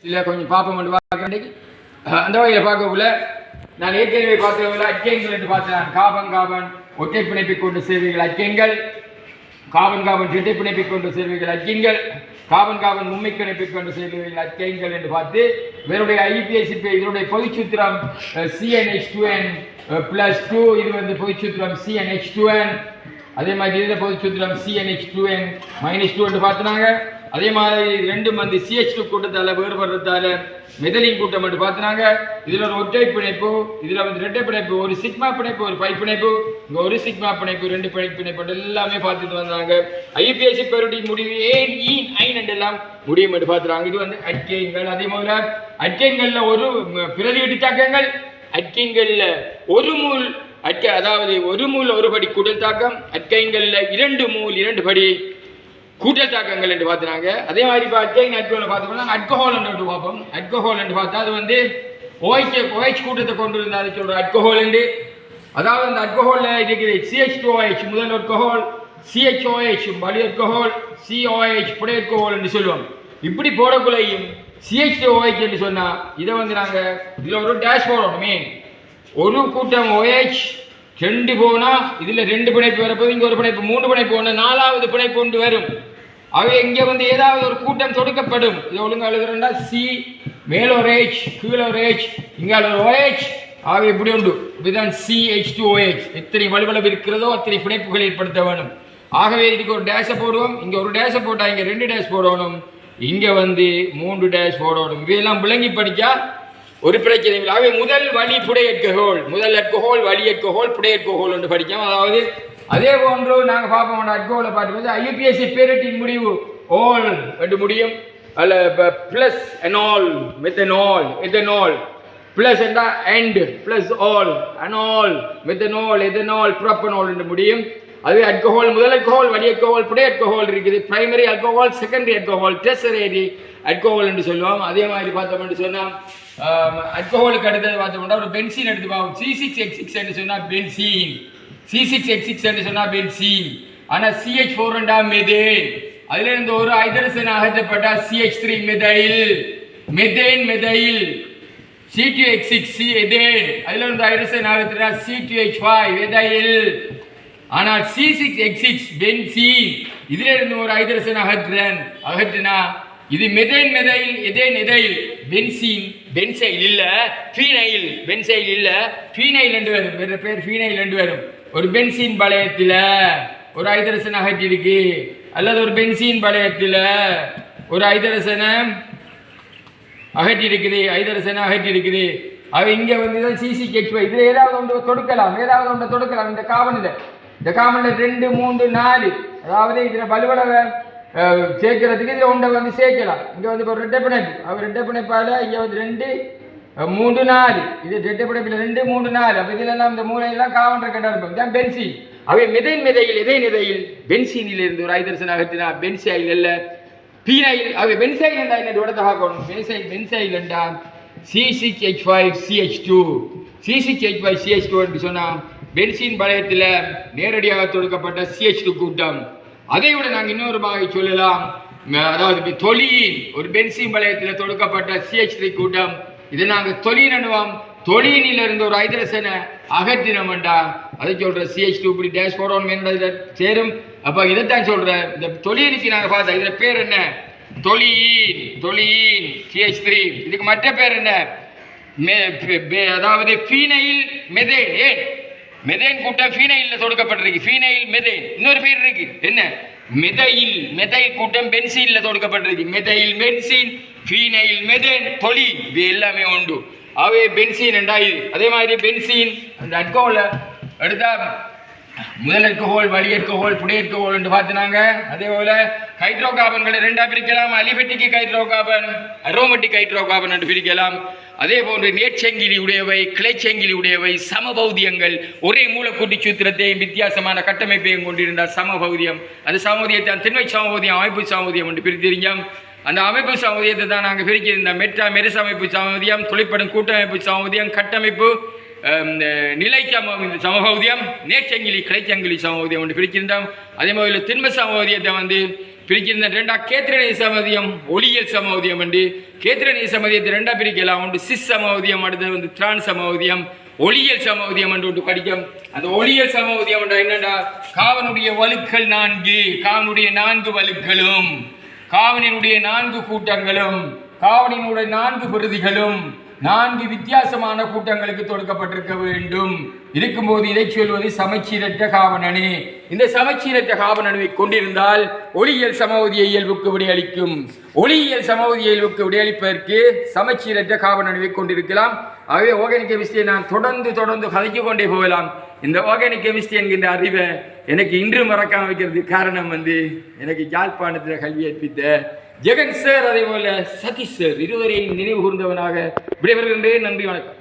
இல்லை கொஞ்சம் பார்ப்போம் பார்க்க அந்த வகையில் பார்க்கக்குள்ள நான் ஏற்கனவே பார்த்தவங்கள அக்கேங்கள் என்று பார்த்தேன். காபன் ஒற்றை பிணைப்பை கொண்டு சேர்வைகள் அக்கேங்கள், காபன் இரட்டை பிணைப்பை கொண்டு சேர்வைகள் அக்கேங்கள், காபன் மும்மை பிணைப்பை கொண்டு சேர்வைகள் அக்கேங்கள் என்று பார்த்து இவருடைய ஐபிஎஸ்சி இதனுடைய பொதுச்சூத்திரம் CnH2n +2. இது வந்து பொதுச்சூத்திரம் CnH2n. அதே மாதிரி இதில் பொதுச்சூத்திரம் CnH2n -2 என்று பார்த்துனாங்க. அதே மாதிரி ரெண்டும் வந்து CH2 கூட்டத்தால் வேறுபடுறதால மெதலின் கூட்டம் என்று பார்த்துனாங்க. இதில் ஒரு ஒற்றை பிணைப்பு, இதில் வந்து ரெட்டை பிணைப்பு, ஒரு சிக்மா பிணைப்பு, ஒரு பை பிணைப்பு, இங்கே ஒரு சிக்மா பிணைப்பு, ரெண்டு பிணைப்பு எல்லாமே பார்த்துட்டு வந்தாங்க. ஐபிஎஸ்சி பெருடி முடிவு ஏன் ஈன் ஐன் எல்லாம் முடியும் என்று பார்த்துறாங்க. இது வந்து அட்கைன்கள். அதே மாதிரி அட்கைன்களில் ஒரு பிரதியீட்டு தாக்கங்கள், அட்கைன்களில் ஒரு மூல் அதாவது ஒரு மூல் ஒரு படி கூட்டல் தாக்கம், அட்கைன்களில் 2 மூல் 2 படி கூட்டல் தாக்கங்கள் என்று பார்த்துனாங்க. அதே மாதிரி இப்போ அட்கைன் அல்கோஹால் பார்த்தோம்னா அல்கோஹால் என்று பார்ப்போம். அல்கோஹால் என்று பார்த்தா அது வந்து OH கூட்டத்தை கொண்டு இருந்தால் அதை சொல்கிற அல்கோஹால் என்று. அதாவது அந்த அல்கோஹாலில் இருக்குது CH2OH முதல் அல்கோஹால், CHOH வலி அல்கோஹால், COH புடை அல்கோஹால் என்று சொல்லுவோம். இப்படி போடக்குள்ளையும் CH2OH என்று சொன்னால் இதை வந்து நாங்கள் இதில் ஒரு டேஷ் போடணுமே. ஒரு கூட்டம் OH 2 போனால் இதில் 2 பிணைப்பு வரப்போது, இங்கே ஒரு பிணைப்பு 3 பிணைப்பு ஒன்று 4வது பிணைப்பு கொண்டு வரும். அவை இங்கே வந்து ஏதாவது ஒரு கூட்டம் தொடுக்கப்படும். இதை ஒழுங்காக எழுதுறா C மேல ஒரு H கீழே ஒரு H இங்கே ஒரு OH ஆக இப்படி உண்டு. இதுதான் CH2OH. எத்தனை வலுவளவு இருக்கிறதோ அத்தனை பிணைப்புகள் ஏற்படுத்த வேணும். ஆகவே இதுக்கு ஒரு டேஷை போடுவோம். இங்கே ஒரு டேஷை போட்டால் இங்கே 2 டேஷ் போடணும், இங்கே வந்து 3 டேஷ் போடணும். இவையெல்லாம் விளங்கி படித்தா ஒரு பிரச்சனை இல்லை. ஆகவே முதல் வழி புடை அல்கோஹால், முதல் அல்கோஹால் வழி அல்கோஹால் புடை அல்கோஹால் என்று படித்தோம். அதாவது அதே போன்று நாங்கள் பார்ப்போம் அல்கோஹாலை பார்க்கும்போது ஐபிஎஸ்சி பேரட்டின் முடிவு ஓல் என்று முடியும். அதில் ப்ளஸ் எனால் மெத்தனால் எதனால் ப்ளஸ் என்றால் அண்ட் ப்ளஸ் ஆல் அனால் மெத்தனால் எதனால் ப்ரொப்பனால் என்று முடியும். அதுவே அல்கோஹால் முதல் அல்கோஹால் வழி அல்கோஹால் புடை அல்கோஹால் இருக்குது. Primary alcohol, secondary alcohol, tertiary alcohol என்று சொல்லுவோம். அதே மாதிரி பார்த்தோம் என்று சொன்னால் அல்கோஹாலுக்கு அடுத்தது பார்த்தோம்னா ஒரு பென்சீன் எடுத்து பார்ப்போம். C6H6 என்று சொன்னால் பென்சீன், C6H6 என்று சொன்னால் பென்சீன். ஆனால் CH4 மெதேன், அதிலிருந்து ஒரு ஹைட்ரஜன் அகற்றப்பட்ட CH3 மெதைல், மெதைல் C2H6 எதேன், அதிலிருந்து ஹைட்ரஜன் அகற்றப்பட்ட C2H5 எதைல். ஆனால் C6H6 பென்சீன், இதிலிருந்து ஒரு ஹைட்ரஜன் அகற்றினா இது மெதைல் எதைல் பென்சீன், பென்சைல் இல்லை ஃபீனைல், பென்சைல் இல்லை ஃபீனைல் என்று வரும். வேறு பேர் ஃபீனைல் என்று வரும். ஒரு பென்சீன் வளையத்தில் ஒரு ஹைட்ரஜன் அகற்றி இருக்கு, அல்லது ஒரு பென்சீன் வளையத்தில் ஒரு ஹைட்ரஜனை அகற்றி இருக்குது. அது இங்கே வந்து CCH5 இதில் ஏதாவது ஒன்று தொடுக்கலாம். இந்த காமனில் 2, 3, 4 அதாவது இதில் வலுவளவை சேர்க்கிறதுக்கு இதில் ஒன்றை வந்து சேர்க்கலாம். இங்கே வந்து இப்போ ரெட்டை பிணைப்பு, அவர் ரெட்டை பிணைப்பால் இங்கே வந்து 2, 3, 4 இது ரெட்டை பிணைப்பில் 2, 3, 4 அப்போ இதிலெல்லாம் இந்த மூலையெல்லாம் காவன் ரெக்கண்டாக இருப்போம். இதுதான் பென்சீன். அவை மெதைல் பென்சீனில் இருந்து ஒரு ஹைட்ரஜன் அகற்றினா பென்சைல் இல்லை பீனைல். அவை பென்சைல் என்றால் என்ன இடத்தை பார்க்கணும். பென்சைல் என்றால் C6H5CH2 C6H5CH2 என்று சொன்னால் பென்சீன் வளையத்தில் நேரடியாக தொடுக்கப்பட்ட CH2 கூட்டம். அதை விட நாங்கள் இன்னொரு வகை சொல்லலாம். அதாவது தொலியின் ஒரு பென்சீன் வளையத்தில் தொடுக்கப்பட்ட CH3 கூட்டம். இதை நாங்கள் தொலின் அணுவோம். தொலியினில் இருந்து ஒரு ஹைட்ரஜனை அகற்றினோம்டா அதை சொல்கிற CH2 இப்படி டேஷ் போடணும் என்னது சேரும். அப்போ இதைத்தான் சொல்கிறேன். இந்த தொலியினுக்கு நாங்கள் பார்த்தா இதில் பேர் என்ன? தொலியின் CH3. இதுக்கு மற்ற பேர் என்ன? அதாவது ஃபீனைல் மெதேன். ஏன் மெதேன் கூட்டம் ஃபீனைலில் தொடுக்கப்பட்டிருக்கு. ஃபீனைல் மெதேன் இன்னொரு பேர் இருக்கு என்ன? மெதைல் கூட்டம் பென்சீனில் தொடுக்கப்பட்டிருக்கு. மெதைல் பென்சீன், ஃபீனைல் மெதேன், தொலி இது எல்லாமே உண்டு. அவை பென்சீன் என்றா இது. அதே மாதிரி பென்சீன் அந்த அல்கோஹாலை எடுத்தா முதல் அல்கோஹால், வழி அல்கோஹால், புடை அல்கோஹால் என்று பார்த்துனாங்க. அதே போல ஹைட்ரோகார்பன்களை 2ஆக பிரிக்கலாம். அலிபெட்டிக் ஹைட்ரோகார்பன், அரோமேட்டிக் ஹைட்ரோகார்பன் என்று பிரிக்கலாம். அதே போன்று நேர்ச்சங்கிலி உடையவை, கிளைச்சங்கிலி உடையவை, சமபௌதியங்கள் ஒரே மூலக்கூட்டி சூத்திரத்தையும் வித்தியாசமான கட்டமைப்பையும் கொண்டிருந்தால் சமபௌதியம். அந்த சமபௌதியத்தான் திண்மை சமபௌதியம், அமைப்பு சமபௌதியம் என்று பிரித்திருந்தோம். அந்த அமைப்பு சமபௌதியத்தை தான் நாங்கள் பிரிச்சிருந்தோம். மெரிஸ் அமைப்பு சமபௌதியம், தொழிற்படும் கூட்டமைப்பு சமபௌதியம், கட்டமைப்பு நிலைக்கு சமபௌதியம், நேர்ச்சங்கிலி கிளைச்சங்கிலி சமபௌதியம் ஒன்று பிரிச்சிருந்தோம். அதே மாதிரி திண்ம சமபௌதியத்தை வந்து பிரிச்சிருந்த ரெண்டா கேத்திரணி சமோதியம் ஒளியியல் சமோதியம் என்று கேத்திரணி சமோதியத்தை ரெண்டா பிரிக்கலாம். ஒன்று சிஸ் சமோதியம், அடுத்தது வந்து திரான் சமோதியம், ஒளியியல் சமோதியம் என்று ஒன்று படிக்கும். அந்த ஒளியியல் சமோதியம் என்ற என்னடா காவனுடைய வலுக்கள் 4, காவனுடைய 4 வலுக்களும், காவனினுடைய 4 கூட்டங்களும், காவனினுடைய 4 பிரதிகளும் 4 வித்தியாசமான கூட்டங்களுக்கு தொடுக்கப்பட்டிருக்க வேண்டும். இருக்கும்போது இதை சொல்வது சமச்சீரற்ற காவணனு. இந்த சமச்சீரற்ற காவணனுவை கொண்டிருந்தால் ஒளியியல் சமோதிய இயல்புக்கு விடையளிக்கும். ஒளியியல் சமோதிய இயல்புக்கு விடையளிப்பதற்கு சமச்சீரற்ற காவணனுவை கொண்டிருக்கலாம். ஆகவே ஆர்கானிக் கெமிஸ்ட்ரியை நான் தொடர்ந்து கதைக்கு கொண்டே போகலாம். இந்த ஆர்கானிக் கெமிஸ்ட்ரி என்கின்ற அறிவை எனக்கு இன்று மறக்காம வைக்கிறது காரணம் வந்து எனக்கு யாழ்ப்பாணத்தில் கல்வி கற்பித்த ஜெகன் சார், அதே போல சதீஷ் சார், இருவரையும் நினைவு கூர்ந்தவனாக விடைபெறுகின்றேன். நன்றி, வணக்கம்.